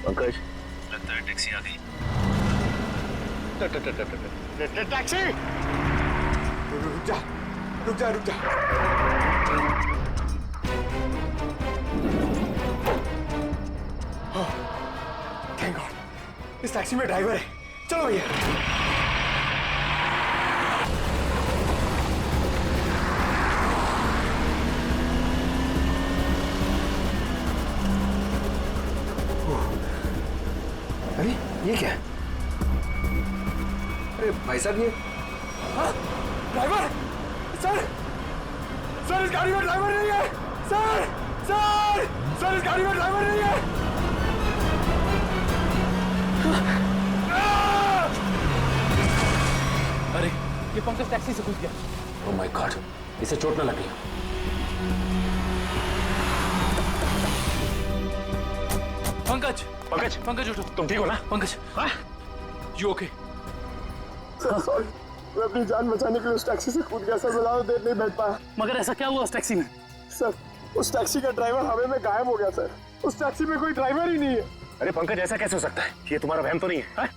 पंकज, लगता है टैक्सी आ गई। टैक्सी! रुक जा, रुक जा, रुक जा। थैंक गॉड, इस टैक्सी में ड्राइवर है। चलो भैया। अरे ये क्या है? अरे भाई साहब, ये ड्राइवर! सर, सर इस गाड़ी में ड्राइवर नहीं है। सर, सर, सर इस गाड़ी में ड्राइवर नहीं है। अरे ये पंकज टैक्सी से कूद गया। ओह माय गॉड, इसे चोट न लगी। पंकज, पंकज, पंकज उठो। तुम ठीक हो ना? Pankaj, you okay? सॉरी, मैं अपनी जान बचाने के लिए उस टैक्सी से कूद गया सर। मैं ज्यादा देर नहीं बैठ पाया। मगर ऐसा क्या हुआ उस टैक्सी में? सर, उस टैक्सी का ड्राइवर हवा में गायब हो गया सर। उस टैक्सी में कोई ड्राइवर ही नहीं है। अरे पंकज, ऐसा कैसे हो सकता है? ये तुम्हारा वहम तो नहीं है?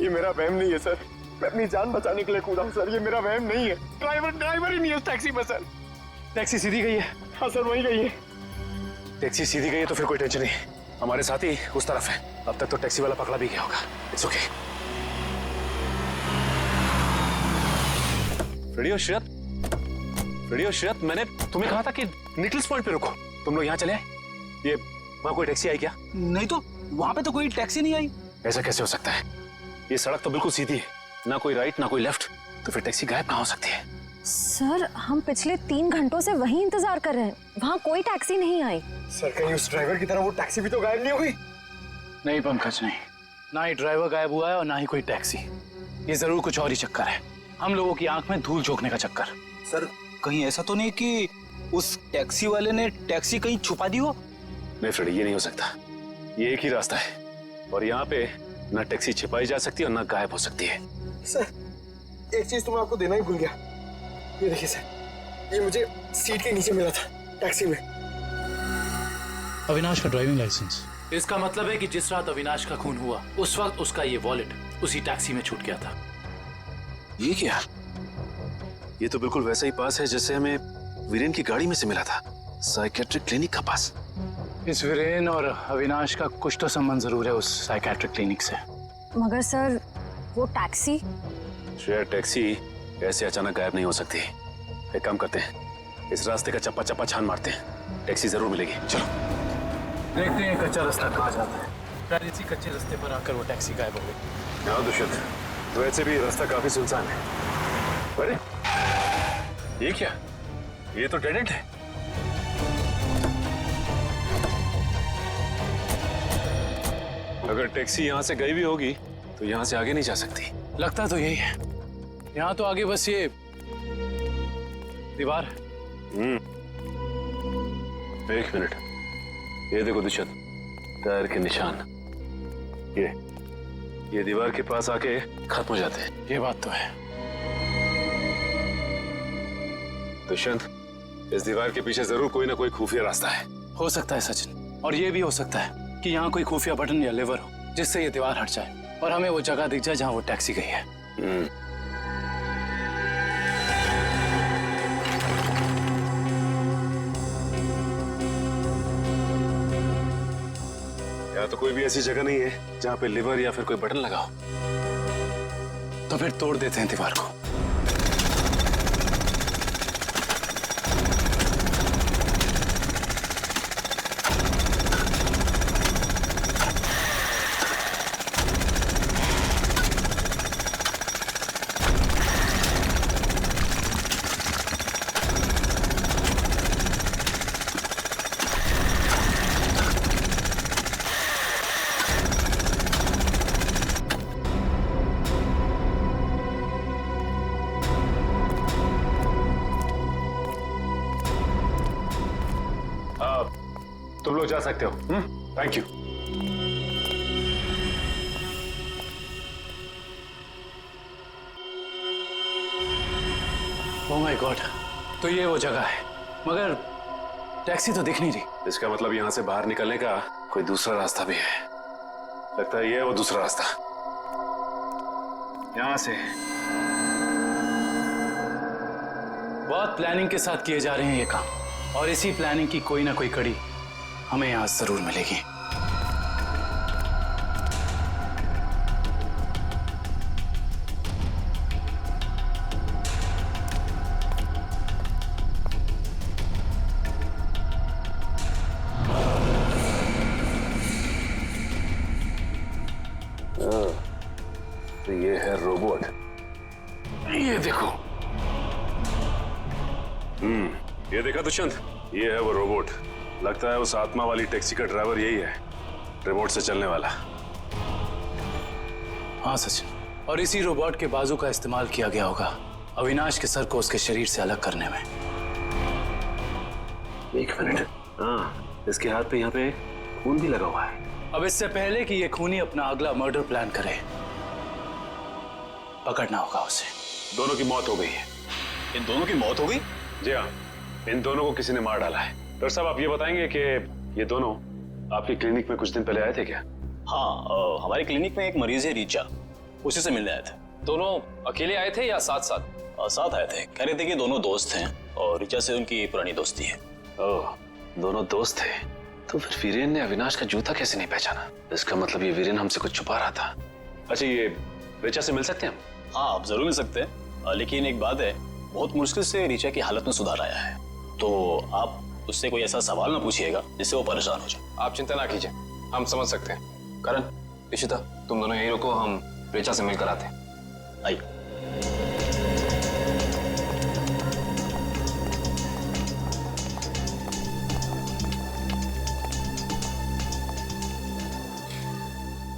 ये मेरा वहम नहीं है सर। मैं अपनी जान बचाने के लिए कूदा हूँ सर। ये मेरा वहम नहीं है। ड्राइवर ही नहीं है उस टैक्सी में सर। टैक्सी सीधी गई है? हाँ सर, वही गई है। टैक्सी सीधी गई है तो फिर कोई टेंशन नहीं। हमारे साथ ही उस तरफ है। अब तक तो टैक्सी वाला पकड़ा भी गया होगा। It's okay. रेडियो श्रेयत, रेडियो श्रेयत, मैंने तुम्हें कहा था कि निकल्स पॉइंट पे रुको। तुम लोग यहाँ चले आए? ये वहाँ कोई टैक्सी आई क्या? नहीं तो, वहां पे तो कोई टैक्सी नहीं आई। ऐसा कैसे हो सकता है? ये सड़क तो बिल्कुल सीधी है, ना कोई राइट ना कोई लेफ्ट, तो फिर टैक्सी गायब कहाँ हो सकती है? सर, हम पिछले 3 घंटों से वहीं इंतजार कर रहे हैं। वहाँ कोई टैक्सी नहीं आई। सर, कहीं उस ड्राइवर की तरह वो टैक्सी भी तो गायब नहीं हुई? नहीं पंकज, नहीं। ना ही ड्राइवर गायब हुआ है और ना ही कोई टैक्सी। ये जरूर कुछ और ही चक्कर है। हम लोगों की आंख में धूल झोंकने का चक्कर। सर, कहीं ऐसा तो नहीं कि उस टैक्सी वाले ने टैक्सी कहीं छुपा दी हो? नहीं फ्रेडी, ये नहीं हो सकता। ये एक ही रास्ता है और यहाँ पे ना टैक्सी छिपाई जा सकती है और ना गायब हो सकती है। सर, एक चीज तो मैं आपको देना ही भूल गया। ये देखिए सर, ये मुझे सीट के नीचे मिला था टैक्सी में। अविनाश का ड्राइविंग लाइसेंस। इसका मतलब है कि जिस रात अविनाश का खून हुआ उस वक्त उसका ये वॉलेट उसी टैक्सी में छूट गया था। ये क्या? ये तो बिल्कुल वैसा ही पास है जैसे हमें वीरेन की गाड़ी में से मिला था, साइकेट्रिक क्लिनिक का पास। इस वीरेन और अविनाश का कुछ तो संबंध जरूर है उस साइकेट्रिक क्लिनिक से। मगर सर, वो टैक्सी? श्रेया, टैक्सी ऐसे अचानक गायब नहीं हो सकती। एक काम करते हैं, इस रास्ते का चप्पा चप्पा छान मारते हैं, टैक्सी जरूर मिलेगी। चलो देखते हैं कच्चा रास्ता कहाँ जाता है। शायद इसी कच्चे रास्ते पर आकर वो टैक्सी गायब हो गई। हाँ दुष्यंत, तो वैसे भी रास्ता काफी सुनसान है। अरे ये क्या? ये तो डेड एंड है। अगर टैक्सी यहाँ से गई भी होगी तो यहाँ से आगे नहीं जा सकती। लगता तो यही है। यहाँ तो आगे बस ये दीवार है। एक मिनट, ये देखो दुष्यंत, टायर के निशान। ये दीवार के पास आके खत्म हो जाते हैं। ये बात तो है। दुष्यंत, इस दीवार के पीछे जरूर कोई ना कोई खुफिया रास्ता है। हो सकता है सचिन, और ये भी हो सकता है कि यहाँ कोई खुफिया बटन या लेवर हो जिससे ये दीवार हट जाए और हमें वो जगह दिख जाए जहाँ वो टैक्सी गई है। यहाँ तो कोई भी ऐसी जगह नहीं है जहाँ पे लिवर या फिर कोई बटन लगा हो। तो फिर तोड़ देते हैं दीवार को। तुम लोग जा सकते हो। Thank you. Oh my God, तो ये वो जगह है, मगर टैक्सी तो दिख नहीं रही। इसका मतलब यहाँ से बाहर निकलने का कोई दूसरा रास्ता भी है। लगता है ये है वो दूसरा रास्ता। यहां से बहुत प्लानिंग के साथ किए जा रहे हैं ये काम, और इसी प्लानिंग की कोई ना कोई कड़ी हमें यहां जरूर मिलेगी। तो ये है रोबोट, ये देखो। ये देखा दुष्यंत, ये है वो रोबोट। लगता है उस आत्मा वाली टैक्सी का ड्राइवर यही है, रिमोट से चलने वाला। हाँ सच, और इसी रोबोट के बाजू का इस्तेमाल किया गया होगा अविनाश के सर को उसके शरीर से अलग करने में। एक मिनट, हाँ, इसके हाथ पे यहाँ पे खून भी लगा हुआ है। अब इससे पहले कि ये खूनी अपना अगला मर्डर प्लान करे, पकड़ना होगा उसे। दोनों की मौत हो गई है। इन दोनों की मौत हो गई? जी हाँ, इन दोनों को किसी ने मार डाला है। डॉक्टर साहब, आप ये बताएंगे कि ये दोनों आपकी क्लिनिक में कुछ दिन पहले आए थे क्या? हाँ, हमारी क्लिनिक में एक मरीज है रीचा, उसी से मिलने आए थे। दोनों अकेले आए थे या साथ साथ? साथ आए थे। कह रहे थे कि दोनों दोस्त हैं और रीचा से उनकी पुरानी दोस्ती है। ओह, दोनों दोस्त थे। तो फिर वीरेन ने अविनाश का जूता कैसे नहीं पहचाना? इसका मतलब ये वीरेन हमसे कुछ छुपा रहा था। अच्छा, ये रीचा से मिल सकते हैं हम? हाँ, आप जरूर मिल सकते हैं, लेकिन एक बात है, बहुत मुश्किल से रीचा की हालत में सुधार आया है, तो आप उससे कोई ऐसा सवाल ना पूछिएगा जिससे वो परेशान हो जाए। आप चिंता ना कीजिए, हम समझ सकते हैं। करण, इशिता, तुम दोनों यहीं रुको, हम रीचा से मिलकर आते हैं। आइए।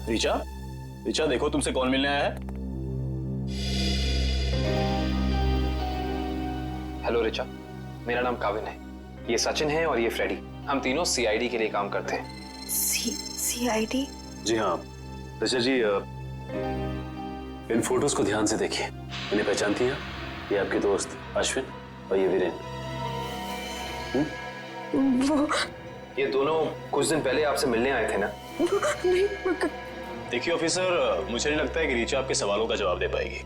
रीचा, रीचा देखो तुमसे कौन मिलने आया है। हेलो रीचा, मेरा नाम काविन है, ये सचिन है और ये फ्रेडी। हम तीनों सीआईडी के लिए काम करते हैं। सीआईडी? जी हाँ ऋचा जी, इन फोटोज को ध्यान से देखिए। इन्हें पहचानती हैं? ये आपके दोस्त अश्विन और ये वीरेन। वो ये दोनों कुछ दिन पहले आपसे मिलने आए थे ना? नहीं। देखिए ऑफिसर, मुझे नहीं लगता है कि रीचा आपके सवालों का जवाब दे पाएगी।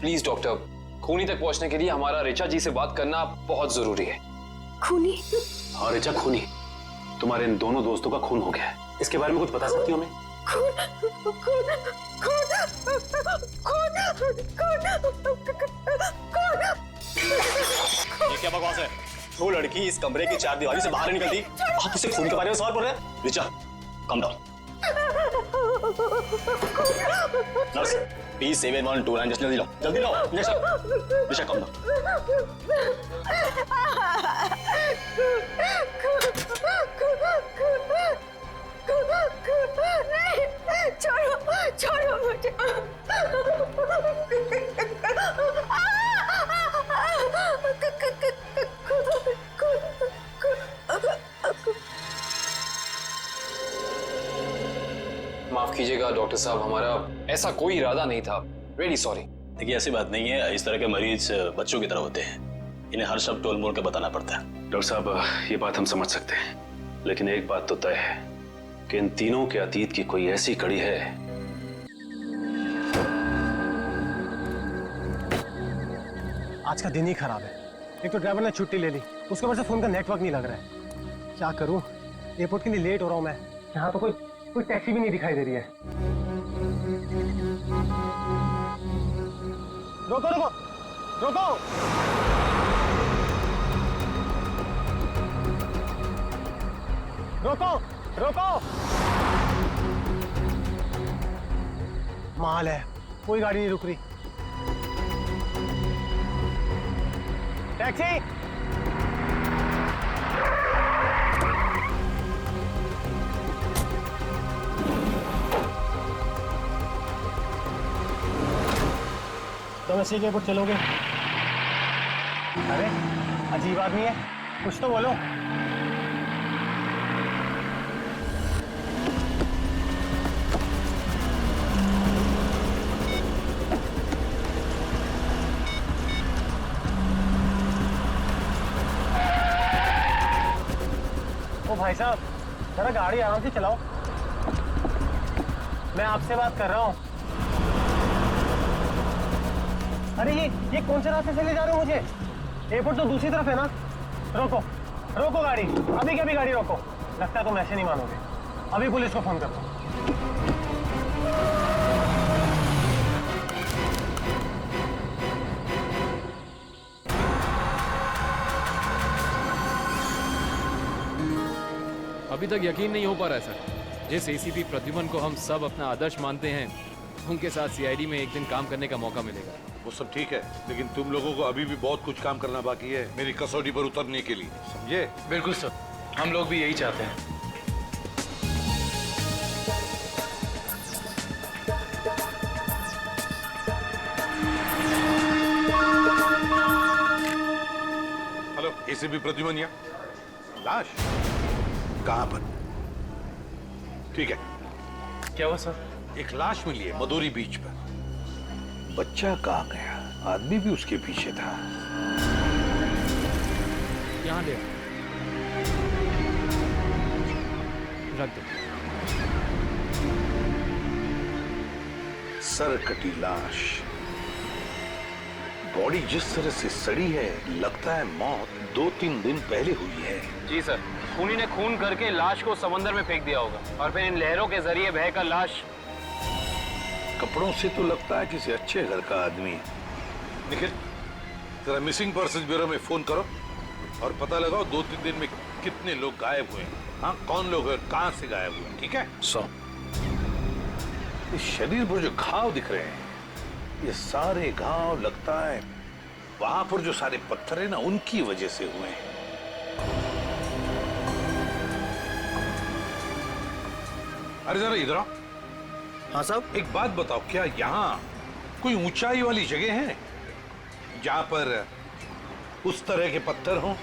प्लीज डॉक्टर, खूनी तक पहुंचने के लिए हमारा रीचा जी से बात करना बहुत जरूरी है। खूनी? हाँ ऋचा, खूनी। तुम्हारे इन दोनों दोस्तों का खून हो गया है। इसके बारे में कुछ बता सकती हो हमें? ये क्या बकवास है? वो लड़की इस कमरे की चार दीवारी से बाहर नहीं निकलती, आप उसे खून के बारे में सवाल पूछ रहे हैं? Richa, come down. Nurse, please 7129 जल्दी लो, जल्दी लो। Richa, come down. छोड़ो मुझे। माफ कीजिएगा डॉक्टर साहब, हमारा ऐसा कोई इरादा नहीं था। Really sorry. देखिए ऐसी बात नहीं है, इस तरह के मरीज बच्चों की तरह होते हैं, इन्हें हर शब्द टोल मोल के बताना पड़ता है। डॉक्टर साहब, ये बात हम समझ सकते हैं, लेकिन एक बात तो तय है कि इन तीनों के अतीत की कोई ऐसी कड़ी है। आज का दिन ही खराब है। एक तो ड्राइवर ने छुट्टी ले ली, उसके वजह से फोन का नेटवर्क नहीं लग रहा है। क्या करूं? एयरपोर्ट के लिए लेट हो रहा हूं मैं। यहाँ तो कोई टैक्सी भी नहीं दिखाई दे रही है। रोको रोको रोको! रोको रोको! माल है, कोई गाड़ी नहीं रुक रही। टैक्सी! तुम ऐसे एयरपोर्ट चलोगे? अरे अजीब आदमी है, कुछ तो बोलो। ओ भाई साहब, जरा गाड़ी आराम से चलाओ। मैं आपसे बात कर रहा हूँ। अरे ये कौन से रास्ते से ले जा रहे हो मुझे? एयरपोर्ट तो दूसरी तरफ है ना। रोको रोको गाड़ी, अभी के अभी गाड़ी रोको। लगता है तुम ऐसे नहीं मानोगे। अभी पुलिस को फोन करता हूँ। अभी तक यकीन नहीं हो पा रहा है सर। जिस एसीपी प्रद्युमन को हम सब अपना आदर्श मानते हैं, उनके साथ सीआईडी में एक दिन काम करने का मौका मिलेगा। वो सब ठीक है, लेकिन तुम लोगों को अभी भी बहुत कुछ काम करना बाकी है मेरी कसौटी पर उतरने के लिए, समझे? बिल्कुल सर, हम लोग भी यही चाहते हैं। हेलो, एसीपी प्रद्युमन या लाश कहाँ पर? ठीक है, क्या हुआ सर? एक लाश मिली है मदोरी बीच पर। बच्चा कहाँ गया? आदमी भी उसके पीछे था। यहाँ ले रख दो। सर कटी लाश, बॉडी जिस तरह से सड़ी है, लगता है मौत 2-3 दिन पहले हुई है। जी सर, खूनी ने खून करके लाश को समंदर में फेंक दिया होगा और फिर इन लहरों के जरिए बहकर लाश। कपड़ों से तो लगता है किसी अच्छे घर का आदमी है। निखिल, जरा मिसिंग पर्सन ब्यूरो में फोन करो और पता लगाओ 2-3 दिन में कितने लोग गायब हुए हैं। हाँ, कौन लोग हैं, कहां से गायब हुए, ठीक है? इस शरीर पर जो घाव दिख रहे हैं, ये सारे घाव लगता है वहां पर जो सारे पत्थर है ना, उनकी वजह से हुए हैं। अरे जरा इधर आओ। हाँ साहब। एक बात बताओ, क्या यहाँ कोई ऊंचाई वाली जगह है जहां पर उस तरह के पत्थर हों?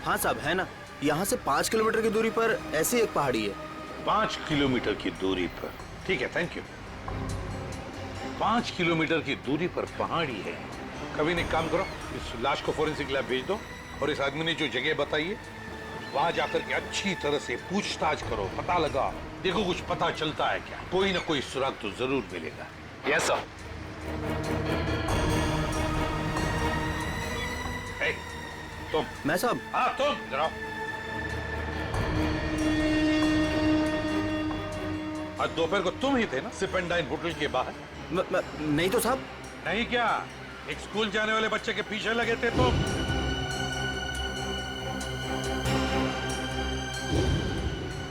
हाँ साहब, है ना। यहाँ से 5 किलोमीटर की दूरी पर ऐसी एक पहाड़ी है। 5 किलोमीटर की दूरी पर, ठीक है, थैंक यू। 5 किलोमीटर की दूरी पर पहाड़ी है। कभी नहीं, काम करो, इस लाश को फोरेंसिक लैब भेज दो और इस आदमी ने जो जगह बताई है वहां जाकर के अच्छी तरह से पूछताछ करो, पता लगा, देखो कुछ पता चलता है क्या। कोई ना कोई सुराग तो जरूर मिलेगा। Yes sir. तुम। मैं साहब? हाँ तुम, जरा आज दोपहर को तुम ही थे ना सिप एंड डाइन होटल के बाहर? नहीं तो साहब। नहीं क्या? एक स्कूल जाने वाले बच्चे के पीछे लगे थे तुम?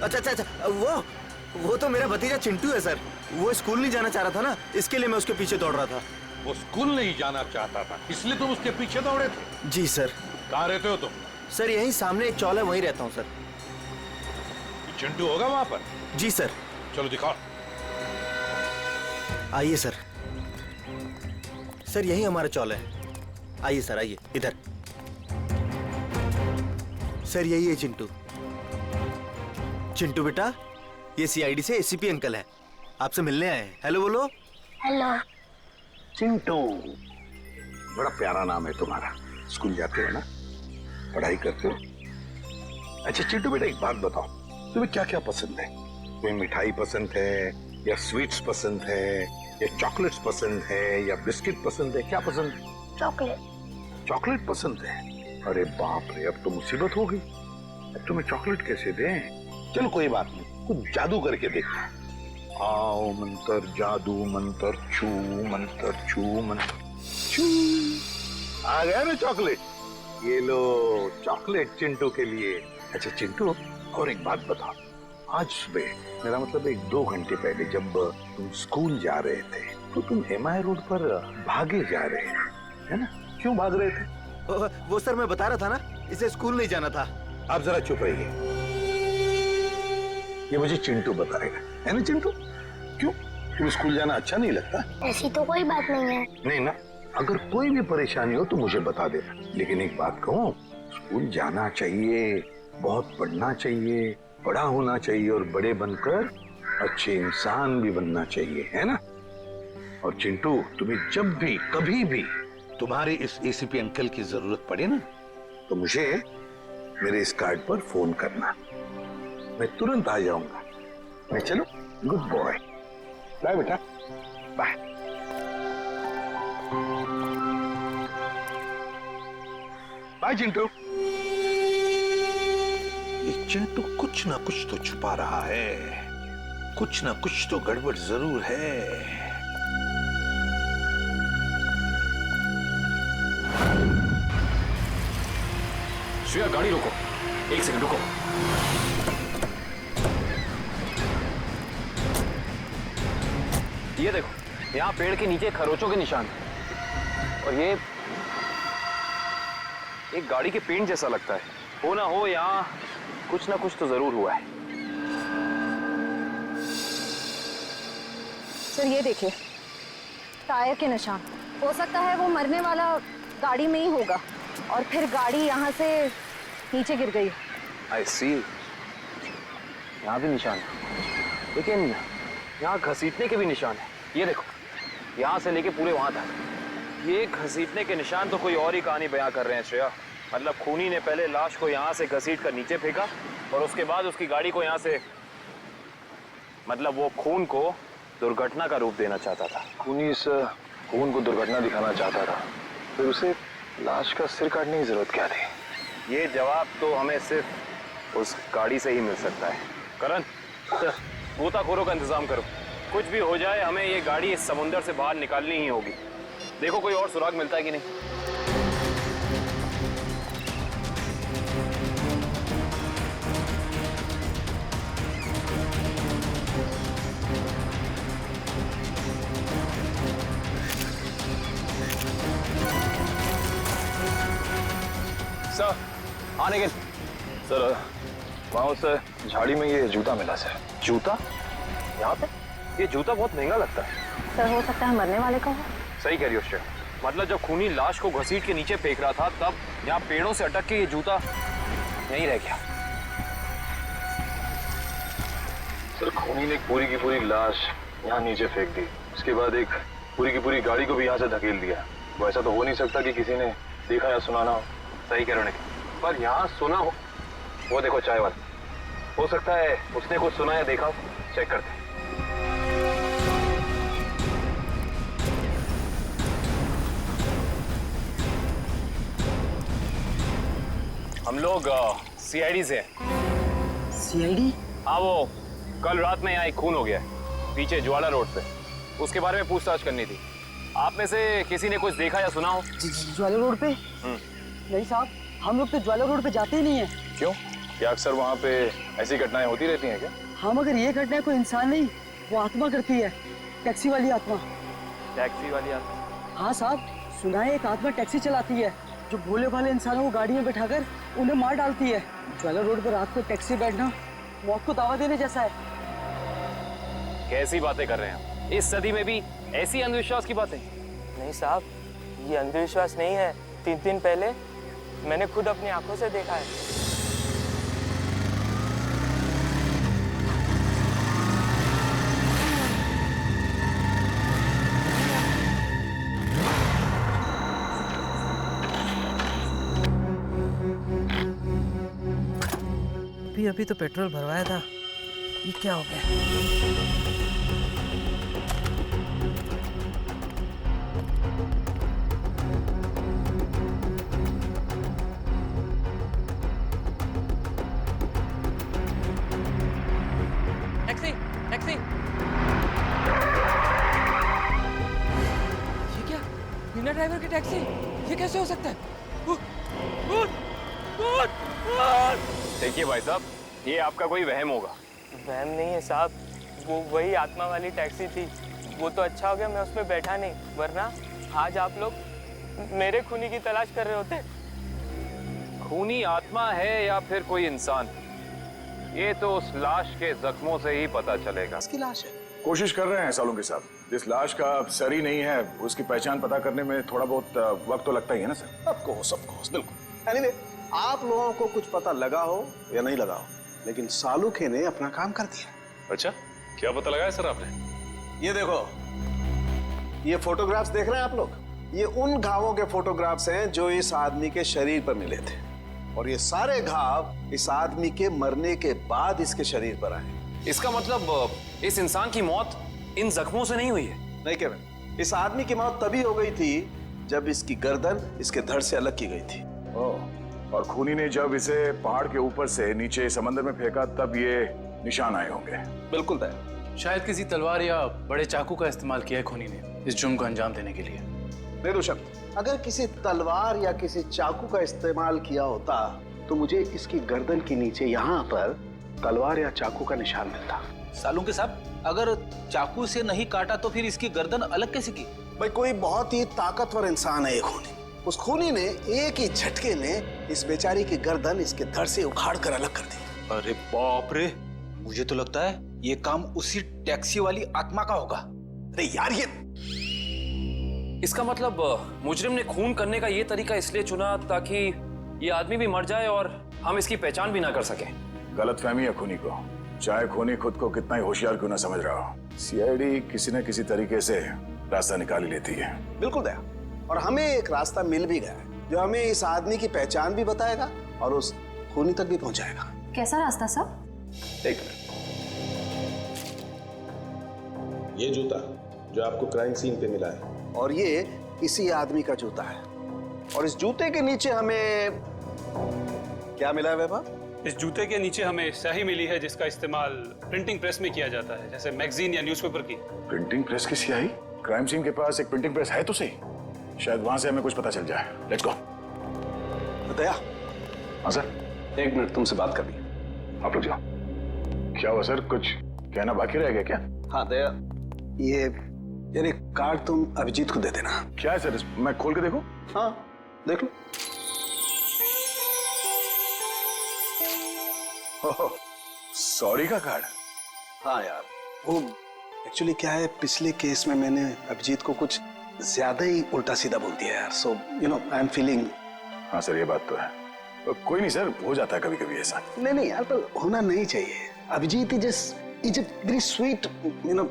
अच्छा, वो तो मेरा भतीजा चिंटू है सर। वो स्कूल नहीं जाना चाह रहा था ना, इसके लिए मैं उसके पीछे दौड़ रहा था। वो स्कूल नहीं जाना चाहता था, इसलिए तुम उसके पीछे दौड़े थे? जी सर। कहाँ रहते हो तुम? सर यहीं सामने एक चौल है, वहीं रहता हूँ सर। चिंटू होगा वहां पर? जी सर। चलो दिखाओ। आइए सर। सर यही हमारा चौल है। आइए सर, आइए इधर। सर यही है चिंटू। चिंटू बेटा, ये सीआईडी से एसीपी अंकल है, आपसे मिलने आए हैं। हेलो बोलो। हेलो। चिंटू, बड़ा प्यारा नाम है तुम्हारा। स्कूल जाते हो ना, पढ़ाई करते हो? अच्छा चिंटू बेटा, एक बात बताओ, तुम्हें क्या क्या पसंद है? तुम्हें मिठाई पसंद है या स्वीट्स पसंद है या चॉकलेट्स पसंद है या बिस्किट पसंद है? क्या पसंद है? चॉकलेट। चॉकलेट पसंद है? अरे बाप रे, अब तो मुसीबत हो गई। अब तुम्हें चॉकलेट कैसे दें? चलो कोई बात नहीं, कुछ जादू करके देखो। आओ मंतर जादू, मंतर छू, मंतर छू, मंतर छू। आ गया ना चॉकलेट? ये लो चॉकलेट चिंटू के लिए। अच्छा चिंटू, और एक बात बताओ, आज सुबह, मेरा मतलब 1-2 घंटे पहले जब तुम स्कूल जा रहे थे तो तुम एमआई रोड पर भागे जा रहे थे, है ना? क्यों भाग रहे थे? वो सर मैं बता रहा था ना, इसे स्कूल नहीं जाना था। आप जरा चुप रहिए, ये मुझे चिंटू बताएगा, है ना चिंटू? क्यों, तुम्हें स्कूल जाना अच्छा नहीं लगता? ऐसी तो कोई बात नहीं है। नहीं ना, अगर कोई भी परेशानी हो तो मुझे बता देना। लेकिन एक बात कहूँ, स्कूल जाना चाहिए, बहुत पढ़ना चाहिए, बड़ा होना चाहिए और बड़े बनकर अच्छे इंसान भी बनना चाहिए, है ना? और चिंटू, तुम्हें जब भी कभी भी तुम्हारे इस एसीपी अंकल की जरूरत पड़े ना, तो मुझे मेरे इस कार्ड पर फोन करना, मैं तुरंत आ जाऊंगा। मैं चलो, गुड बॉय। बाय बेटा, बाय। बाय चिंटू। ये चिंटू कुछ ना कुछ तो छुपा रहा है, कुछ ना कुछ तो गड़बड़ जरूर है। श्रेया गाड़ी रोको, एक सेकंड रुको। ये देखो, यहाँ पेड़ के नीचे खरोचों के निशान हैं। और ये एक गाड़ी के पेंट जैसा लगता है। हो ना हो यहाँ कुछ ना कुछ तो जरूर हुआ है। सर ये देखिए, टायर के निशान। हो सकता है वो मरने वाला गाड़ी में ही होगा और फिर गाड़ी यहाँ से नीचे गिर गई। आई सी, यहाँ भी निशान है, लेकिन यहाँ घसीटने के भी निशान है। ये देखो, यहाँ से लेके पूरे वहां तक ये घसीटने के निशान तो कोई और ही कहानी बयां कर रहे हैं श्रेया। मतलब खूनी ने पहले लाश को यहाँ से घसीट कर नीचे फेंका और उसके बाद उसकी गाड़ी को यहाँ से, मतलब वो खून को दुर्घटना का रूप देना चाहता था। खूनी इस खून को दुर्घटना दिखाना चाहता था, फिर उसे लाश का सिर काटने की जरूरत क्या थी? ये जवाब तो हमें सिर्फ उस गाड़ी से ही मिल सकता है। करण, गोताखोरों का इंतजाम करो। कुछ भी हो जाए, हमें ये गाड़ी इस समुंदर से बाहर निकालनी ही होगी। देखो कोई और सुराग मिलता है कि नहीं। सर, आने के सर, वहाँ उस झाड़ी में ये जूता मिला सर। जूता? यहाँ पे? ये जूता बहुत महंगा लगता है। सर हो सकता है मरने वाले का हो। सही कह रही हो श्रेया। मतलब जब खूनी लाश को घसीट के नीचे फेंक रहा था, तब यहाँ पेड़ों से अटक के ये जूता यहीं रह गया। सर खूनी ने पूरी की पूरी लाश यहाँ नीचे फेंक दी, उसके बाद एक पूरी की पूरी गाड़ी को भी यहाँ से धकेल दिया। वो ऐसा तो हो नहीं सकता कि किसी ने देखा या सुना ना हो। सही कह रहे हो, पर यहाँ सुना हो। वो देखो चाय वाला, हो सकता है उसने कुछ सुना या देखा हो। चेक करते हैं। हम लोग सीआईडी से हैं। सीआईडी? हाँ, वो कल रात में यहाँ एक खून हो गया है पीछे ज्वाला रोड पे। उसके बारे में पूछताछ करनी थी। आप में से किसी ने कुछ देखा या सुना हो? ज्वाला रोड पे? नहीं साहब, हम लोग तो ज्वाला रोड पे जाते ही नहीं है। क्यों? क्या अक्सर वहाँ पे ऐसी घटनाएं होती रहती हैं क्या? हाँ, मगर ये घटना कोई इंसान नहीं, वो आत्मा करती है। टैक्सी वाली आत्मा। टैक्सी वाली आत्मा? हाँ साहब, सुना है एक आत्मा टैक्सी चलाती है जो भोले भाले इंसानों को गाड़ी में बैठाकर उन्हें मार डालती है। ज्वाला रोड पर रात को टैक्सी बैठना मौत को दावा देने जैसा है। कैसी बातें कर रहे हैं? इस सदी में भी ऐसी अंधविश्वास की बातें? नहीं साहब, ये अंधविश्वास नहीं है। 3 दिन पहले मैंने खुद अपनी आंखों से देखा है। अभी तो पेट्रोल भरवाया था, ये क्या हो गया? Taxi, taxi. ये क्या? बिना ड्राइवर की टैक्सी? ये कैसे हो सकता है? देखिए भाई साहब, ये आपका कोई वहम होगा। वहम नहीं है साहब, वो वही आत्मा वाली टैक्सी थी। वो तो अच्छा हो गया मैं उसमें बैठा नहीं, वरना आज आप लोग मेरे खूनी की तलाश कर रहे होते। खूनी आत्मा है या फिर कोई इंसान, ये तो उस लाश के जख्मों से ही पता चलेगा। इसकी लाश है। कोशिश कर रहे हैं सालों के साथ। जिस लाश का सर ही नहीं है, उसकी पहचान पता करने में थोड़ा बहुत वक्त तो लगता ही है ना सर। ऑफकोर्स, बिल्कुल। एनीवे, आप लोगों को कुछ पता लगा हो या नहीं लगा हो, लेकिन सालुखे ने अपना काम कर दिया। अच्छा, क्या पता लगाया सर आपने? ये देखो, ये फोटोग्राफ्स देख रहे हैं आप लोग? ये उन घावों के फोटोग्राफ्स हैं जो इस आदमी के शरीर पर मिले थे, और ये सारे घाव इस आदमी के मरने के बाद इसके शरीर पर आए। इसका मतलब इस इंसान की मौत इन जख्मों से नहीं हुई है? नहीं केविन, इस आदमी की मौत तभी हो गई थी जब इसकी गर्दन इसके धड़ से अलग की गई थी। और खूनी ने जब इसे पहाड़ के ऊपर से नीचे समंदर में फेंका तब ये निशान आए होंगे। बिल्कुल दया। शायद किसी तलवार या बड़े चाकू का इस्तेमाल किया है खूनी ने इस जुर्म को अंजाम देने के लिए। दे दो शब्द। अगर किसी तलवार या किसी चाकू का इस्तेमाल किया होता तो मुझे इसकी गर्दन के नीचे यहाँ पर तलवार या चाकू का निशान मिलता। सालू के साहब, अगर चाकू से नहीं काटा तो फिर इसकी गर्दन अलग कैसे की? भाई कोई बहुत ही ताकतवर इंसान है ये खूनी। उस खूनी ने एक ही झटके में इस बेचारी की गर्दन इसके धड़ से उखाड़ कर अलग कर दी। अरे बाप रे, मुझे तो लगता है ये काम उसी टैक्सी वाली आत्मा का होगा। अरे यार, ये इसका मतलब मुजरिम ने खून करने का ये तरीका इसलिए चुना ताकि ये आदमी भी मर जाए और हम इसकी पहचान भी ना कर सके। गलतफहमी है खूनी को, चाहे खूनी खुद को कितना ही होशियार क्यों ना समझ रहा हो। सीआईडी किसी न किसी तरीके से रास्ता निकाल ही लेती है। बिल्कुल दया। और हमें एक रास्ता मिल भी गया है जो हमें इस आदमी की पहचान भी बताएगा और उस खूनी तक भी पहुंचाएगा। कैसा रास्ता साहब? एक मिनट। ये जूता जो आपको क्राइम सीन पे मिला है, और ये इसी आदमी का जूता है। और इस जूते के नीचे हमें क्या मिला है वैभव? इस जूते के नीचे हमें स्याही मिली है जिसका इस्तेमाल प्रिंटिंग प्रेस में किया जाता है, जैसे मैगजीन या न्यूज़पेपर की। प्रिंटिंग प्रेस की स्याही? क्राइम सीन के पास एक प्रिंटिंग प्रेस है तो सही, शायद वहां से हमें कुछ पता चल जाए। Let's go. दया। हाँ सर। एक मिनट, तुमसे बात करनी है। आप लोग जाओ। क्या हुआ सर, कुछ कहना बाकी रह गया क्या? हाँ दया, ये यार एक कार्ड तुम अभिजीत को दे देना। क्या है सर, मैं खोल के देखूं? हाँ देख लो। सॉरी का कार्ड? हाँ यार, वो एक्चुअली क्या है, पिछले केस में मैंने अभिजीत को कुछ ज्यादा ही उल्टा सीधा बोल दिया यार। So you know I am feeling. हाँ सर, ये बात तो है। कोई नहीं सर, हो जाता है कभी कभी ऐसा। नहीं यार, पर होना नहीं चाहिए। Abhijit is very sweet, you know.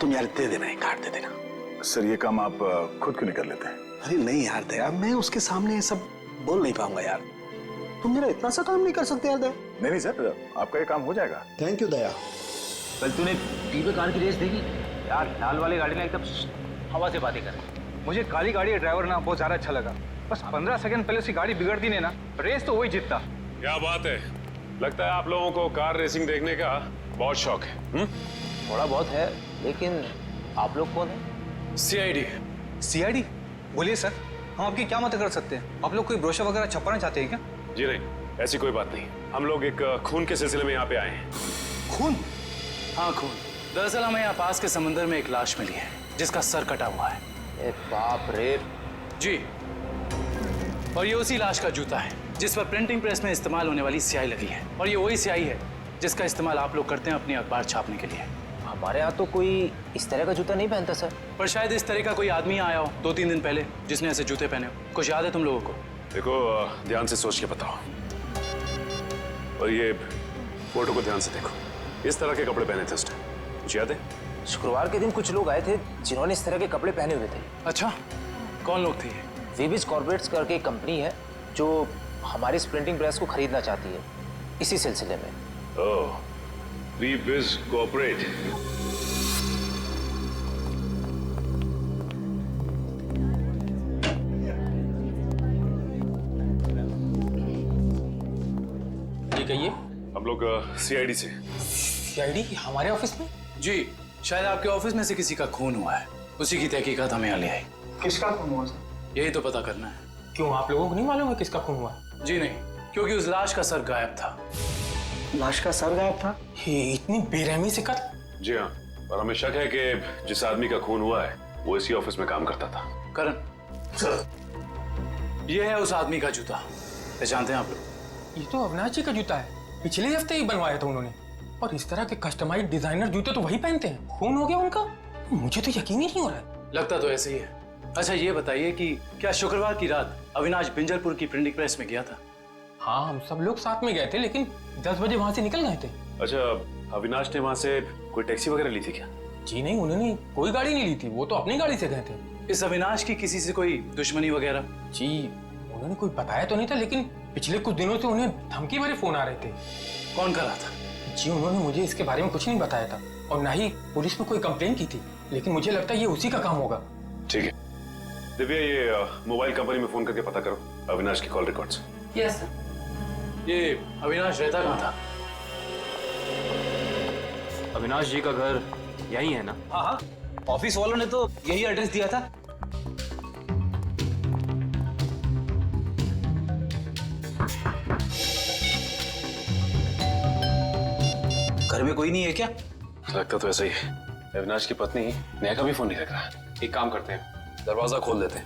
तुम यार दे देना, एक कार्ड दे देना। सर ये काम आप खुद क्यों नहीं कर लेते? अरे नहीं यार दया, मैं उसके सामने ये सब बोल नहीं पाऊंगा यार। तुम मेरा इतना सा काम नहीं कर सकते यार दया। नहीं सर, आपका ये काम हो जाएगा। थैंक यू दया। कल तूने टीवी कार की रेस देखी? यार लाल वाली गाड़ी ना एकदम हवा से बातें कर। मुझे काली गाड़ी का ड्राइवर ना बहुत ज्यादा अच्छा लगा। बस 15 सेकंड पहले उसकी गाड़ी बिगड़ती नहीं ना, रेस तो वही जीतता। क्या बात है, लगता है आप लोगों को कार रेसिंग देखने का बहुत शौक है। थोड़ा बहुत है, लेकिन आप लोग कौन है? सीआईडी। सीआईडी? बोलिए सर, हम आपकी क्या मदद कर सकते हैं? आप लोग कोई ब्रोशर वगैरह छपवाना चाहते हैं क्या? जी नहीं, ऐसी कोई बात नहीं। हम लोग एक खून के सिलसिले में यहाँ पे आए हैं। खून? हाँ खून। दरअसल हमें यहाँ पास के समंदर में एक लाश मिली है जिसका सर कटा हुआ है। बाप रे। जी, और ये उसी लाश का जूता है जिस पर प्रिंटिंग प्रेस में इस्तेमाल होने वाली स्याही लगी है। और ये वही स्याही है जिसका इस्तेमाल आप लोग करते हैं अपनी अखबार छापने के लिए। हमारे यहाँ तो कोई इस तरह का जूता नहीं पहनता सर। पर शायद इस तरह का कोई आदमी आया हो 2-3 दिन पहले जिसने ऐसे जूते पहने हो। कुछ याद है तुम लोगों को? देखो, ध्यान से सोच के बताओ। और ये फोटो को ध्यान से देखो, इस तरह के कपड़े पहने थे उस टाइम, कुछ याद है? शुक्रवार के दिन कुछ लोग आए थे जिन्होंने इस तरह के कपड़े पहने हुए थे। अच्छा, कौन लोग थे ये? वीबिज कॉर्पोरेट्स करके एक कंपनी है जो हमारी इस प्रिंटिंग प्रेस को खरीदना चाहती है, इसी सिलसिले में। ओह, वीबिज कॉर्पोरेट। ये कहिए। हम लोग सीआईडी से। सीआईडी हमारे ऑफिस में? जी, शायद आपके ऑफिस में से किसी का खून हुआ है, उसी की तहकीकात हमें यहाँ ले आई। किसका खून हुआ सर? यही तो पता करना है। क्यों, आप लोगों को नहीं मालूम है किसका खून हुआ? जी नहीं, क्योंकि उस लाश का सर गायब था। लाश का सर गायब था? ये इतनी बेरहमी से कत्ल? जी हाँ, और हमें शक है कि जिस आदमी का खून हुआ है वो इसी ऑफिस में काम करता था। करण सर, ये है उस आदमी का जूता, पहचानते हैं आप लोग? ये तो अविनाश जी का जूता है, पिछले हफ्ते ही बनवाया था उन्होंने। और इस तरह के कस्टमाइज्ड डिजाइनर जूते तो वही पहनते हैं। खून हो गया उनका? मुझे तो यकीन ही नहीं हो रहा है। लगता तो ऐसे ही है। अच्छा ये बताइए कि क्या शुक्रवार की रात अविनाश बिंजलपुर की प्रिंटिंग प्रेस में गया था? हाँ, हम सब लोग साथ में गए थे, लेकिन 10 बजे वहां से निकल गए थे। अच्छा, अविनाश ने वहां से कोई टैक्सी वगैरह ली थी क्या? जी नहीं, उन्होंने कोई गाड़ी नहीं ली थी, वो तो अपनी गाड़ी से गए थे। इस अविनाश की किसी से कोई दुश्मनी वगैरह? जी उन्होंने कोई बताया तो नहीं था, लेकिन पिछले कुछ दिनों से उन्हें धमकी भरे फोन आ रहे थे। कौन कर रहा था? जी उन्होंने मुझे इसके बारे में कुछ नहीं बताया था और ना ही पुलिस में कोई कंप्लेन की थी, लेकिन मुझे लगता है ये उसी का काम होगा। ठीक है दिव्या, ये मोबाइल कंपनी में फोन करके पता करो अविनाश की कॉल रिकॉर्ड्स। Yes sir. ये अविनाश रहता कहाँ था? अविनाश जी का घर यही है ना? हाँ हाँ, ऑफिस वालों ने तो यही एड्रेस दिया था। घर में कोई नहीं है क्या? लगता तो ऐसा ही है। अविनाश की पत्नी नेहा का भी फोन नहीं लग रहा। एक काम करते हैं, दरवाजा खोल देते हैं।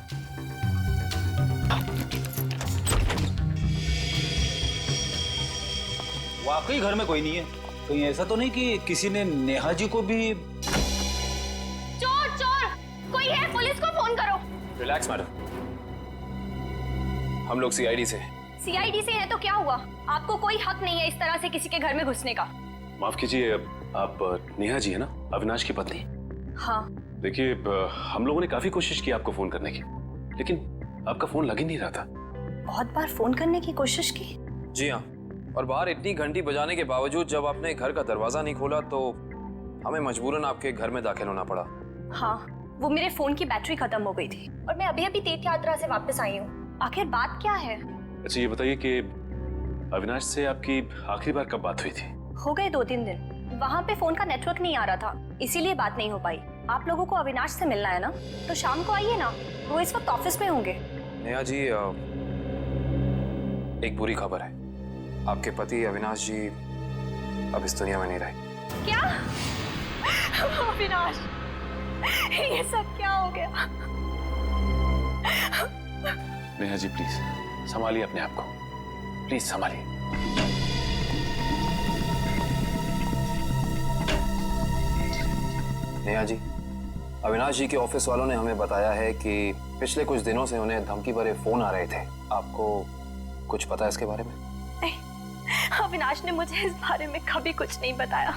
वाकई घर में कोई नहीं है। कहीं ऐसा तो नहीं कि किसी ने नेहा जी को भी? चोर चोर कोई है, पुलिस को फोन करो। रिलैक्स मैडम, हम लोग सीआईडी से। सीआईडी से है तो क्या हुआ? आपको कोई हक नहीं है इस तरह से किसी के घर में घुसने का। माफ कीजिए, आप नेहा जी है ना, अविनाश की पत्नी? हाँ। देखिए हम लोगों ने काफी कोशिश की आपको फोन करने की, लेकिन आपका फोन लग ही नहीं रहा था। बहुत बार फोन करने की कोशिश की। जी हाँ, और बाहर इतनी घंटी बजाने के बावजूद जब आपने घर का दरवाजा नहीं खोला तो हमें मजबूरन आपके घर में दाखिल होना पड़ा। हाँ, वो मेरे फोन की बैटरी खत्म हो गई थी और मैं अभी अभी तीर्थ यात्रा से वापस आई हूँ। आखिर बात क्या है? अच्छा ये बताइए कि अविनाश से आपकी आखिरी बार कब बात हुई थी? हो गए 2-3 दिन। वहाँ पे फोन का नेटवर्क नहीं आ रहा था, इसीलिए बात नहीं हो पाई। आप लोगों को अविनाश से मिलना है ना, तो शाम को आइए ना, वो इस वक्त ऑफिस में होंगे। नेहा जी, एक बुरी खबर है, आपके पति अविनाश जी अब इस दुनिया में नहीं रहे। क्या? अविनाश, ये सब क्या हो गया? नेहा जी प्लीज संभालिए अपने आप को, प्लीज संभालिए। नेहा जी, अविनाश जी के ऑफिस वालों ने हमें बताया है कि पिछले कुछ दिनों से उन्हें धमकी भरे फोन आ रहे थे। आपको कुछ पता है इसके बारे में? नहीं, अविनाश ने मुझे इस बारे में कभी कुछ नहीं बताया।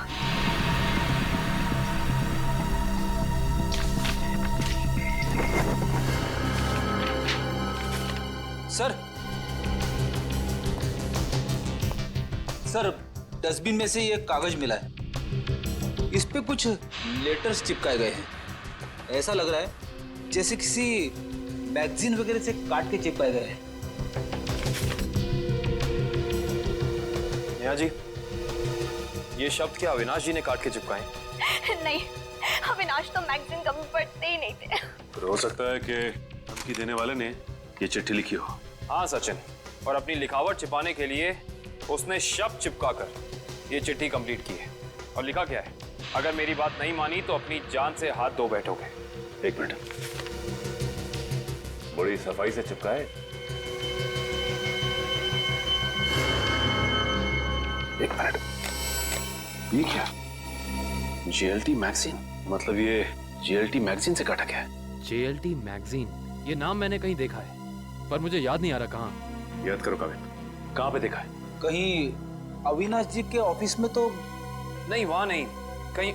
सर, सर डस्टबिन में से ये कागज मिला है, इस पे कुछ लेटर्स चिपकाए गए हैं। ऐसा लग रहा है जैसे किसी मैगजीन वगैरह से काट के चिपकाए गए हैं। नेहा जी, ये शब्द क्या अविनाश जी ने काट के चिपकाए? नहीं, अविनाश तो मैगजीन कभी पढ़ते ही नहीं थे। तो हो सकता है कि धमकी देने वाले ने ये चिट्ठी लिखी हो। हाँ सचिन, और अपनी लिखावट छिपाने के लिए उसने शब्द चिपकाकर ये चिट्ठी कंप्लीट की है। और लिखा क्या है? अगर मेरी बात नहीं मानी तो अपनी जान से हाथ धो बैठोगे। एक मिनट, बड़ी सफाई से चिपकाए। एक मिनट, ये क्या? JLT magazine? मतलब ये जेएलटी मैगजीन से काटा गया है? जेएलटी मैगजीन, ये नाम मैंने कहीं देखा है पर मुझे याद नहीं आ रहा कहाँ। याद करो कविन, कहाँ पे देखा है? कहीं अविनाश जी के ऑफिस में तो नहीं, वहां नहीं, कहीं।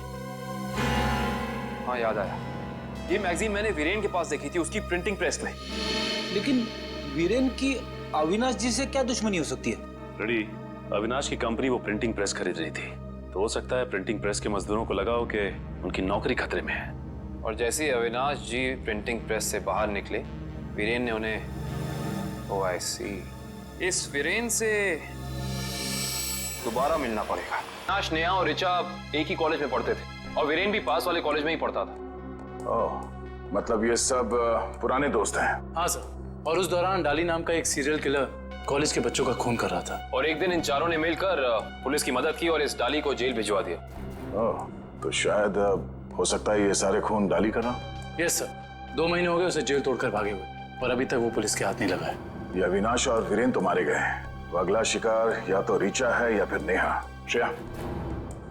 हाँ याद आया, ये मैगजीन मैंने वीरेन के पास देखी थी, उसकी प्रिंटिंग प्रेस में। लेकिन वीरेन की अविनाश जी से क्या दुश्मनी हो सकती है? रेडी, अविनाश की कंपनी वो प्रिंटिंग प्रेस खरीद रही थी, तो हो सकता है प्रिंटिंग प्रेस के मजदूरों को लगा हो कि उनकी नौकरी खतरे में है। और जैसे ही अविनाश जी प्रिंटिंग प्रेस से बाहर निकले, वीरेन ने उन्हें, ओह आई सी, इस वीरेन से दोबारा मिलना पड़ेगा। अविनाश, नेहा और ऋचा एक ही कॉलेज में पढ़ते थे और वीरेन भी पास वाले कॉलेज में ही पढ़ता था। ओह, मतलब ये सब पुराने दोस्त हैं? हाँ सर, और उस दौरान डाली नाम का एक सीरियल किलर कॉलेज के बच्चों का खून कर रहा था। और एक दिन इन चारों ने मिलकर पुलिस की मदद की और इस डाली को जेल भिजवा दिया। ओह, तो शायद हो सकता है ये सारे खून डाली का ना? यस सर, 2 महीने हो गए उसे जेल तोड़कर भागे हुए और अभी तक वो पुलिस के हाथ नहीं लगा है। ये अविनाश और वीरेन तो मारे गए हैं, वो अगला शिकार या तो ऋचा है या फिर नेहा। श्रेया,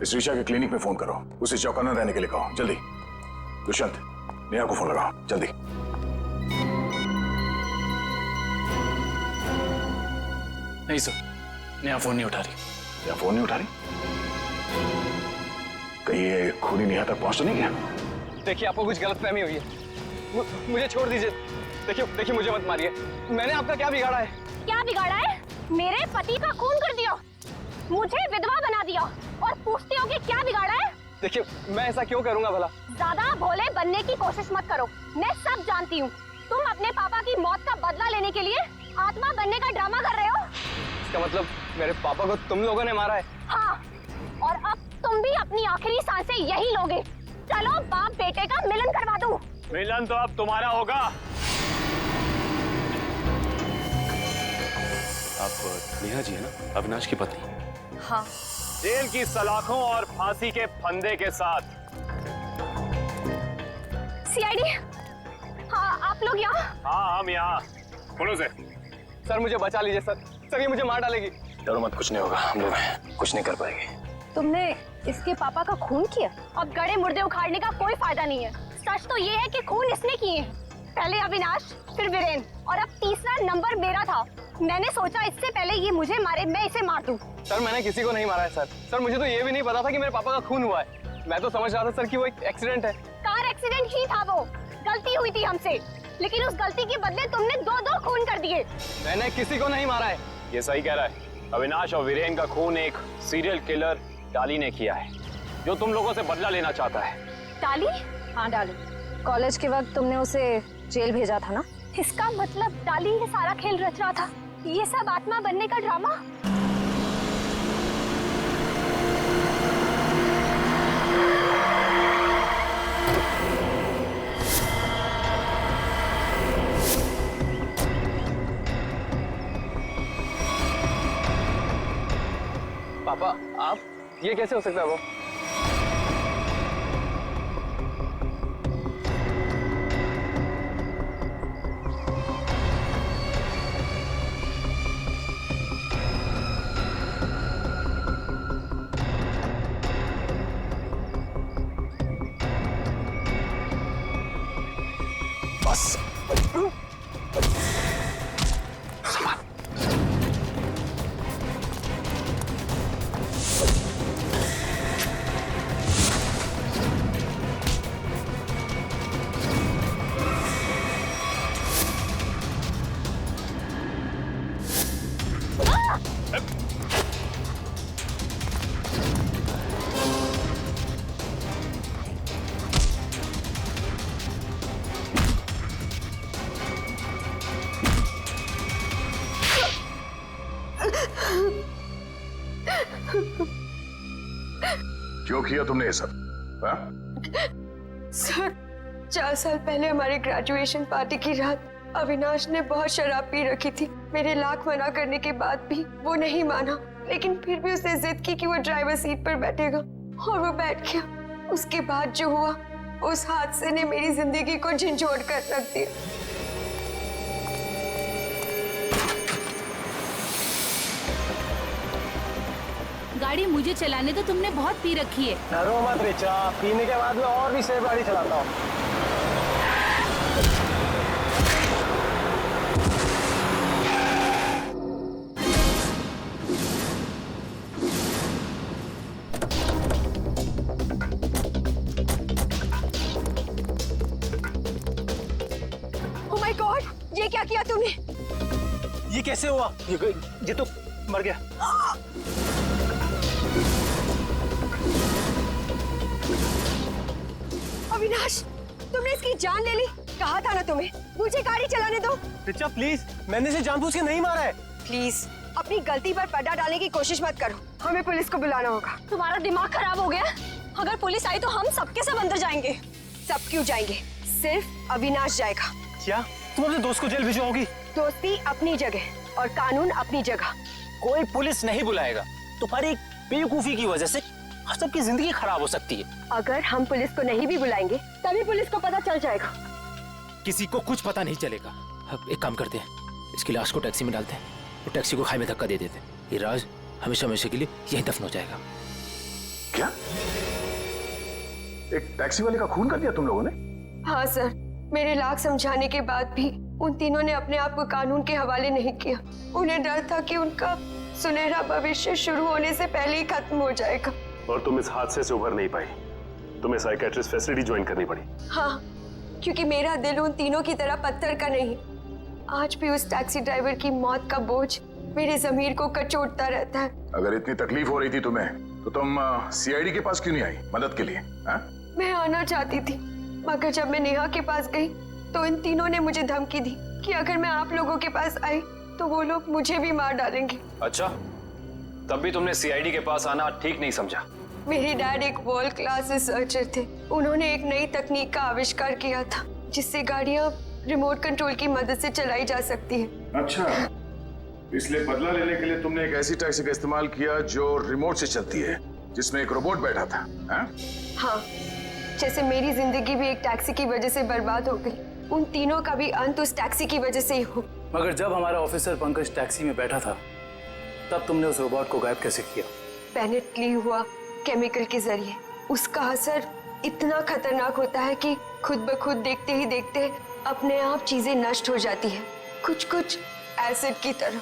इस ऋचा के क्लिनिक में फोन करो, उसे चौकन्ना रहने के लिए कहो, जल्दी। दुष्यंत, नेहा को फोन लगाओ, जल्दी। नहीं सर, नेहा फोन नहीं उठा रही। क्या फोन नहीं उठा रही? कहीं ये खूनी नेहा तक पहुंच तो नहीं गया? देखिए, आपको कुछ गलतफहमी हुई है, मुझे छोड़ दीजिए। देखिए मुझे मत मारिए, मैंने आपका क्या बिगाड़ा है? क्या बिगाड़ा है? मेरे पति का खून कर दिया। मुझे विधवा बना दिया और पूछते हो कि क्या बिगाड़ा है? देखिए, मैं ऐसा क्यों करूंगा भला? ज्यादा भोले बनने की कोशिश मत करो। मैं सब जानती हूँ। तुम अपने पापा की मौत का बदला लेने के लिए आत्मा बनने का ड्रामा कर रहे हो। इसका मतलब मेरे पापा को तुम लोगों ने मारा है? हाँ, और अब तुम भी अपनी आखिरी सांसें यही लोगे। चलो बाप बेटे का मिलन करवा दूं। मिलन तो अब तुम्हारा होगा। आप नेहा जी है ना, अविनाश की पत्नी? हाँ। जेल की सलाखों और फांसी के फंदे के साथ। सीआईडी, हाँ आप लोग यहाँ? हाँ हम यहाँ। बोलो से। सर मुझे बचा लीजिए सर। सर ये मुझे मार डालेगी। डरो मत, कुछ नहीं होगा, हम लोग कुछ नहीं कर पाएंगे। तुमने इसके पापा का खून किया? अब गड़े मुर्दे उखाड़ने का कोई फायदा नहीं है। सच तो ये है कि खून इसने किए। पहले अविनाश, फिर वीरेन और अब तीसरा नंबर मेरा था। मैंने सोचा इससे पहले ये मुझे मारे, मैं इसे मार दूं। सर मैंने किसी को नहीं मारा है सर। सर मुझे तो ये भी नहीं पता था कि मेरे पापा का खून हुआ है। मैं तो समझ रहा था सर कि वो एक एक्सीडेंट है। कार एक्सीडेंट ही था वो। गलती हुई थी हमसे, लेकिन उस गलती के बदले तुमने दो खून कर दिए। मैंने किसी को नहीं मारा है। ये सही कह रहा है। अविनाश और वीरेन का खून एक सीरियल किलर डाली ने किया है, जो तुम लोगों से बदला लेना चाहता है। डाली? हाँ डाली। कॉलेज के वक्त तुमने उसे जेल भेजा था ना? इसका मतलब डाली ये सारा खेल रच रहा था। ये सब आत्मा बनने का ड्रामा। पापा आप, ये कैसे हो सकता है? वो बस क्यों किया तुमने ये सब? हाँ? सर 4 साल पहले हमारी ग्रेजुएशन पार्टी की रात अविनाश ने बहुत शराब पी रखी थी। मेरे लाख मना करने के बाद भी वो नहीं माना, लेकिन फिर भी उसने जिद की कि वो ड्राइवर सीट पर बैठेगा और वो बैठ गया। उसके बाद जो हुआ, उस हादसे ने मेरी जिंदगी को झंझोड़ कर रख दिया। गाड़ी मुझे चलाने तो तुमने बहुत पी रखी है। डरो मत रिचा, पीने के बाद मैं और भी सेफ गाड़ी चलाता हूँ। ओह माय गॉड, ये क्या किया तुमने? ये कैसे हुआ? ये तो मर गया। अविनाश, तुमने इसकी जान ले ली। कहा था ना तुम्हें, मुझे गाड़ी चलाने दो। रिचा प्लीज, मैंने इसे जानबूझ के नहीं मारा है। प्लीज अपनी गलती पर पर्दा डालने की कोशिश मत करो। हमें पुलिस को बुलाना होगा। तुम्हारा दिमाग खराब हो गया? अगर पुलिस आई तो हम सबके सब अंदर जाएंगे। सब क्यों जाएंगे? सिर्फ अविनाश जाएगा। क्या तुम अपने दोस्त को जेल भिजवाओगी? दोस्ती अपनी जगह और कानून अपनी जगह। कोई पुलिस नहीं बुलाएगा। तुम्हारी बेवकूफी की वजह से सबकी जिंदगी खराब हो सकती है। अगर हम पुलिस को नहीं भी बुलाएंगे तभी पुलिस को पता चल जाएगा। किसी को कुछ पता नहीं चलेगा। अब एक काम करते हैं, इसकी लाश को टैक्सी में डालते हैं और टैक्सी को खाई में धक्का दे देते हैं। ये राज हमेशा हमेशा के लिए यहीं दफन हो जाएगा। क्या? एक टैक्सी वाले का खून कर दिया तुम लोगों ने? हाँ सर, मेरे लाख समझाने के बाद भी उन तीनों ने अपने आप को कानून के हवाले नहीं किया। उन्हें डर था कि उनका सुनहरा भविष्य शुरू होने से पहले ही खत्म हो जाएगा। और तुम इस हादसे से उभर नहीं पाई, तुम्हें साइकेट्रिस्ट फैसिलिटी ज्वाइन करनी पड़ी। हाँ, क्योंकि मेरा दिल उन तीनों की तरह पत्थर का नहीं। आज भी उस टैक्सी ड्राइवर की मौत का बोझ मेरे जमीर को कचोटता रहता है। अगर इतनी तकलीफ हो रही थी तुम्हें तो तुम सीआईडी के पास क्यों नहीं आई मदद के लिए? हा? मैं आना चाहती थी, मगर जब मैं नेहा के पास गई तो इन तीनों ने मुझे धमकी दी कि अगर मैं आप लोगों के पास आई तो वो लोग मुझे भी मार डालेंगे। अच्छा, तब भी तुमने सीआईडी के पास आना ठीक नहीं समझा? मेरे डैड एक वर्ल्ड क्लास रिसर्चर थे। उन्होंने एक नई तकनीक का आविष्कार किया था जिससे गाड़ियां रिमोट कंट्रोल की मदद से चलाई जा सकती है। अच्छा, इसलिए बदला लेने के लिए तुमने एक ऐसी टैक्सी का इस्तेमाल किया जो रिमोट से चलती है, जिसमें एक रोबोट बैठा था। हाँ, जैसे मेरी जिंदगी भी एक टैक्सी की वजह से बर्बाद हो गई, उन तीनों का भी अंत उस टैक्सी की वजह से ही हो। मगर जब हमारा ऑफिसर पंकज टैक्सी में बैठा था तब तुमने उस रोबोट को गायब कैसे किया? पेनेटली हुआ केमिकल के जरिए। उसका असर इतना खतरनाक होता है कि खुद ब खुद देखते ही देखते अपने आप चीजें नष्ट हो जाती है, कुछ कुछ एसिड की तरह।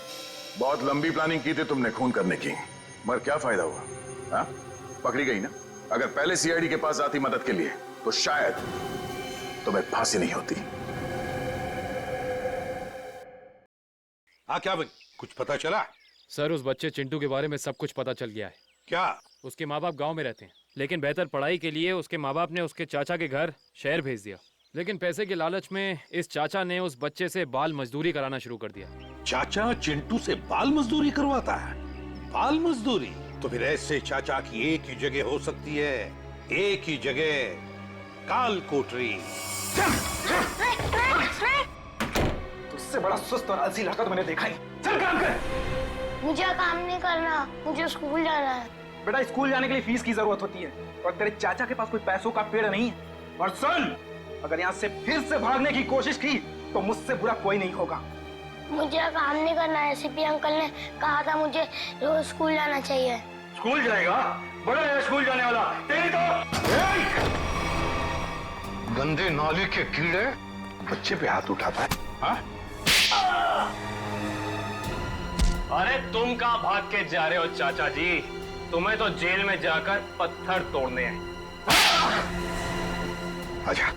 बहुत लंबी प्लानिंग की थी तुमने खून करने की, मगर क्या फायदा हुआ? हाँ, पकड़ी गई ना। अगर पहले सीआईडी के पास आती मदद के लिए तो शायद तुम्हें फांसी नहीं होती। हाँ, क्या बन कुछ पता चला? सर, उस बच्चे चिंटू के बारे में सब कुछ पता चल गया है। क्या? उसके माँ बाप गांव में रहते हैं, लेकिन बेहतर पढ़ाई के लिए उसके माँ बाप ने उसके चाचा के घर शहर भेज दिया। लेकिन पैसे के लालच में इस चाचा ने उस बच्चे से बाल मजदूरी कराना शुरू कर दिया। चाचा चिंटू से बाल मजदूरी करवाता है? बाल मजदूरी? तो फिर ऐसे चाचा की एक ही जगह हो सकती है, एक ही जगह, काल कोठरी। तुझसे बड़ा सुस्त और आलसी लड़का तो मैंने देखा ही। चल काम कर। मुझे काम नहीं करना, मुझे स्कूल जाना है। बेटा, स्कूल जाने के लिए फीस की जरूरत होती है और तेरे चाचा के पास कोई पैसों का पेड़ नहीं है। और सुन, अगर यहाँ से फिर से भागने की कोशिश की तो मुझसे बुरा कोई नहीं होगा। मुझे काम नहीं करना है। सीपी अंकल ने कहा था मुझे रोज स्कूल जाना चाहिए। स्कूल जाएगा? बड़ा है स्कूल जाने वाला। तेरी तो गंदे नाले के कीड़े बच्चे पे हाथ उठाता है। हाँ? अरे तुम कहाँ भाग के जा रहे हो चाचा जी? तुम्हें तो जेल में जाकर पत्थर तोड़ने हैं। अच्छा,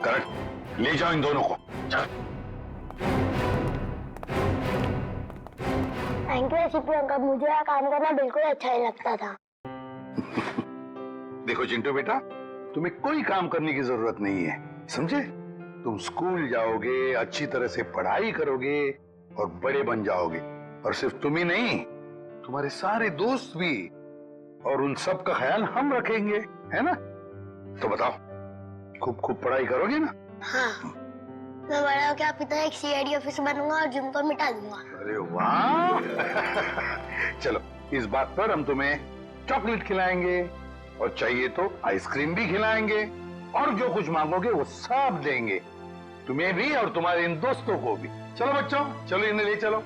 करेक्ट, ले जाओ इन दोनों को। थैंक यू सीपी अंकल, मुझे यहाँ काम करना बिल्कुल अच्छा नहीं लगता था। देखो चिंटू बेटा, तुम्हें कोई काम करने की जरूरत नहीं है, समझे? तुम स्कूल जाओगे, अच्छी तरह से पढ़ाई करोगे और बड़े बन जाओगे। और सिर्फ तुम ही नहीं, तुम्हारे सारे दोस्त भी, और उन सब का ख्याल हम रखेंगे, है ना? तो बताओ, खूब खूब पढ़ाई करोगे ना? हाँ, मैं बड़ा होकर आपकी तरह एक सीआईडी ऑफिसर बनूंगा और जिम को मिटा दूंगा। अरे वाह! चलो, इस बात पर हम तुम्हें चॉकलेट खिलाएंगे और चाहिए तो आइसक्रीम भी खिलाएंगे और जो कुछ मांगोगे वो सब देंगे, तुम्हें भी और तुम्हारे इन दोस्तों को भी। चलो बच्चों, चलो इन्हें ले चलो।